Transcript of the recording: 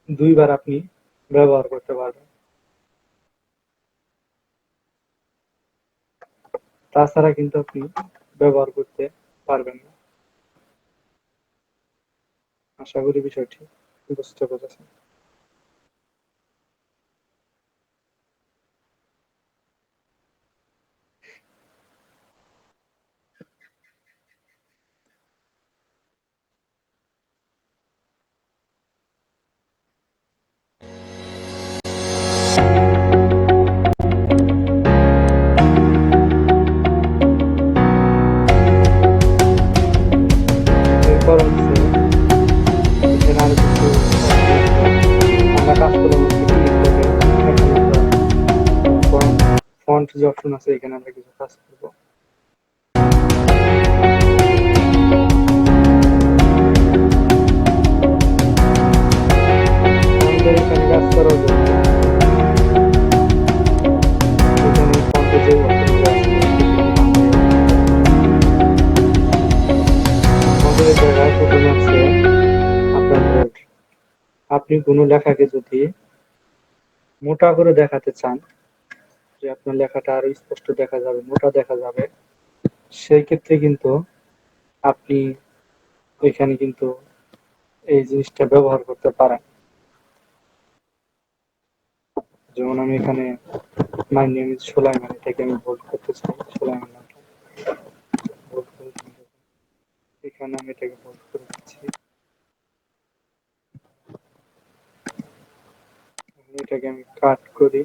দুইবার আপনি ব্যবহার করতে পারবেন। তাছাড়া কিন্তু আপনি ব্যবহার করতে পারবেন না। আশা করি বিষয়টি বুঝতে পেরেছেন। এরপর হচ্ছে এখানে আরো কিছু আমরা কাজ করার মধ্যে ক্লিক করে এখানে আমরা ফন্ট যে অপশন আছে এখানে আমরা কিছু কাজ করবো। আমাদের এখানে কাজ করার জন্য এখানে ফন্টে যে অপশনগুলো আছে ফন্টের জায়গায় প্রথমে আছে আপনার বোল্ড। আপনি কোনো লেখাকে যদি মোটা করে দেখাতে চান, যে আপনার লেখাটা আরো স্পষ্ট দেখা যাবে, মোটা দেখা যাবে, সেই ক্ষেত্রে কিন্তু আপনি এখানে কিন্তু এই জিনিসটা ব্যবহার করতে পারেন। যেমন আমি এখানে মাই নেম ইজ সুলাইমান, এটাকে আমি বোল্ড করতে চাই, সুলাইমান নামটা বোল্ড করে দিলাম। এখানে আমি এটাকে বোল্ড করে দিচ্ছি। এটাকে আমি কাট করি।